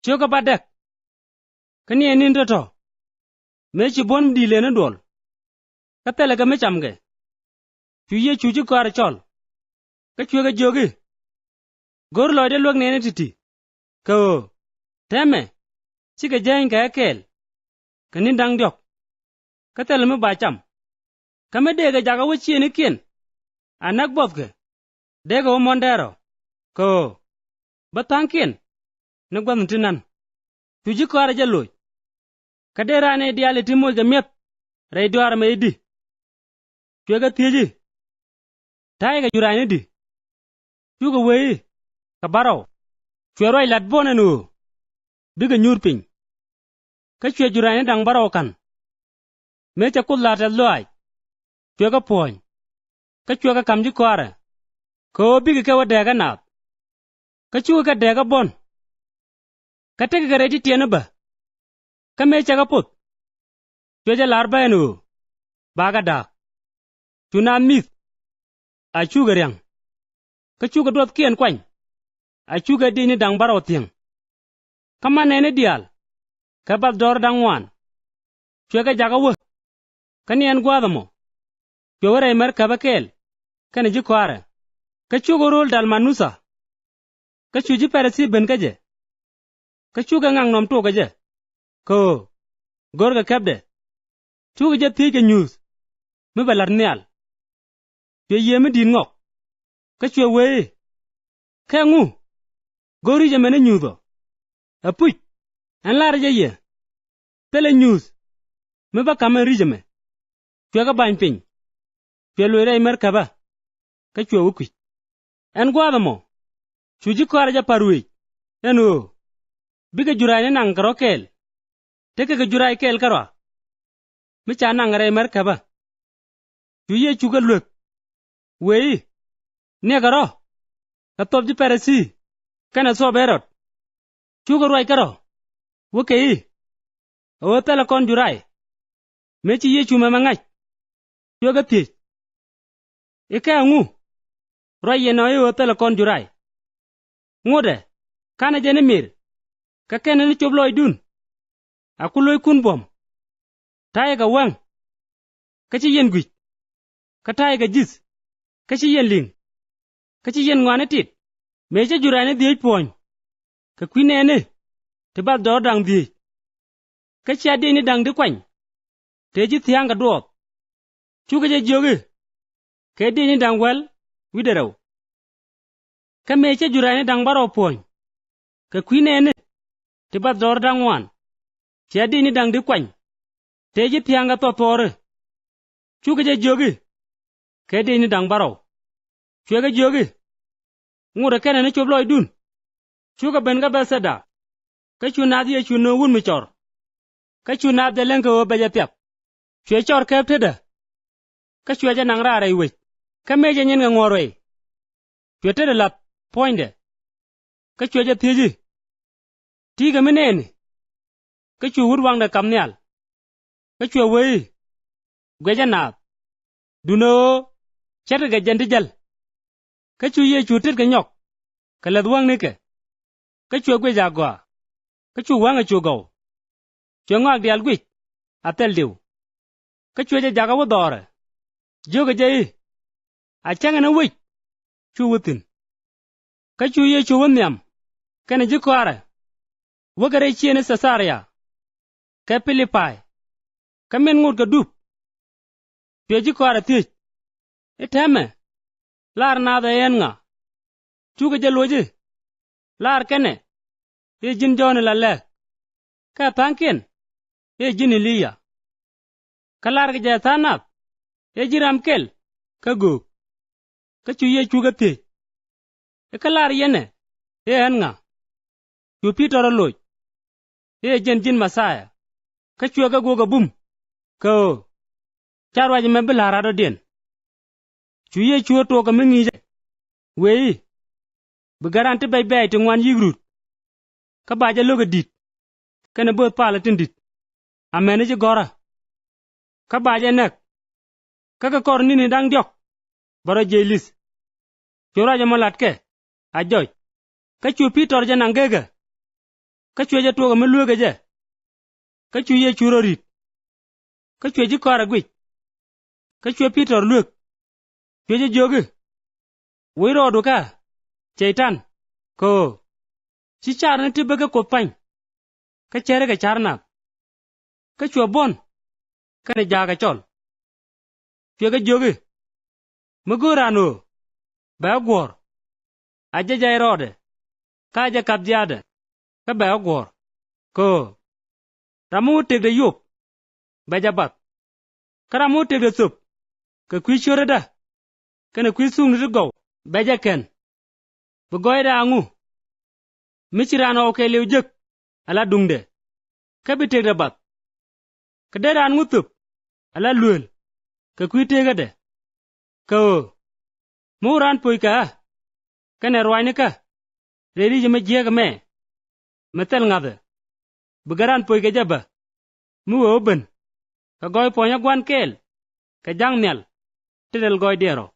Choka badak. Kani enin to. Mechi bon di lena dol. Katela ka mechamge. Chuye chuji kwar chol. Ka chuega jogi. Gor loide luok nene titi. Ko. Teme. Chika jain ka ekel. Kani dang diok. Katela me bacham. Kame dega jaga wachi ene kien. Anak bofke. Dega o mondero. Ko. Batang kien. Nagwan tinan. Chuji kwar jaloy. Kadera ne diale timo jamiat. Ray duar me idi. Chuega tiji. Taiga jurane di. Chuga wei. Kabaro. Chueroi lat bone nu. Biga nyurping. Ka chue jurane dang baro kan. Mecha kullata loai. Chuega poin. Ka chuega kamji kwara. Ko biga kawa dega naat. Ka chuga ka dega bon. Ka tega ka reji tiena ba. Ka mecha ka put. Chueja larba enu. Baga dak. Chuna mith. A chuga riang. Ka chuga duat kien kwany. A chuga dini dang baro tiang. Kama nene dial. Ka bat dor dang wan. Chuega jaga wah. Kani en guadamo. Chuega ray mer kaba kel. Kani jikwara. Ka chuga rol dal manusa. Ka chuji perasi ben kaje. Ka chuga ngang nom to kaje. Ko. Gorga kabde. Chuga ja thike news. Me balar nial. Chue yeme din ngok. Ka chue wei. Ka ngu. Gori ja mene nyudo. Apuch. An lar ja ye. Pele news. Me ba kame rijeme. Chue ka bany ping. Chue loire mer kaba. Ka chue wukwi. En guadamo. Chuji kwara ja parui. Enu. Biga jurai nang karo kel. Teke ka jurai kel karo. Micha nang ray mer kaba. Chuye chuga luek. Wei. Ne karo. Katop ji perasi. Kana so berot. Chuga ruai karo. Wukei. Awa tala kon jurai. Mechi ye chuma mangach. Chuga tich. Ika ngu. Ruai ye noye awa tala kon jurai. Ngude. Kana jene mir. Kakene ni chobloi dun. Akuloi kun bom. Taye ka wang. Kachi yen gwich. Kataye ka jis. Kachi yen ling. Kachi yen ngwane tit. Meche jurane diej poñ. Ka kwine ene. Tibal dor dang diej. Kachi ade ni dang di kwany. Teji thiang ka duot. Chuka je jogi. Ka ade ni dang wel. Wideraw. Ka meche jurane dang baro poñ. Ka kwine ene. Tibal dor dang wan. Chi ade ni dang di kwany. Teji thiang ka totore. Chuka je jogi. Ka ade ni dang baro. Chuega jogi. Ngura kene ni chobloi dun. Chuka benga beseda. Ka chunadi ye chuno wun michor. Ka chunadi de lenka wo beja piap. Chue chor kep teda. Ka chueja nang rara iwech. Ka meja nyen nga ngorwe. Chue teda lap. Poinde. Ka chueja thiji. Tiga mineni. Ka chue wurwang da kamnial. Ka chue wei. Gweja naat. Duno. Cheta ga jantijal. Ka chu ye chu tit ka nyok. Ka lad wang nike. Ka chu gwe ja gwa. Ka chu wang a chu gaw. Chu ngak dial gwich. Atel diw. Ka chu ja jaga wa dore. Joga jayi. A changa na wich. Chu wutin. Ka chu ye chu wanyam. Kana jikwara. Wagare chiene Sasaria. Ka Pilipai. Ka men ngut ka dup. Chu jikwara tich. Itame. Lar nada yen nga. Chuga jaloji. Lar kene. Ye jin jone la lek. Ka tankin. Ye jin iliya. Ka lar ka jaya tanap. Ye jiram kel. Ka gu. Ka chu ye chuga ti. E ka lar yene. Ye hen nga. Chu pitoro loj. Ye jin masaya. Ka chuga goga bum. Ka o. Charwaji mebil harado din. Chu ye chuo to ka mingi je. Wei. Begaranti bay bay te ngwan yigrut. Ka baja loga dit. Kana bot pala tindit. Amene je gora. Ka baja nek. Kaka kor nini dang diok. Baro jeilis. Chura ja malat ke. Ajoj. Ka chu pitor ja nangega. ka chwe ja tuoga me luoga je ka chu ye churo rit ka chwe ji kora gwich ka chwe Peter luok chwe je jogi wiro duka cheitan ko chi char ne tibe ka kopany ka chere ka charna ka chwe bon ka ne jaga chol chwe ka jogi mugurano ba gwor aje jai rode ka je kabjade ka ba gwor ko ramu tek de yup ba jabat karamu tek de sup ka kwi chore da kana kwi sung ni go ba ja ken bu goy da angu michirano ke lew jek ala dungde ka bi tek de bat ka de ran ngutup ala luel ka kwi tega de ko muran poi ka kana rwani ka redi je me jega me metel ngade bugaran poi ka jaba mu oben ka goy ponya gwan kel ka jang nel tidel goy dero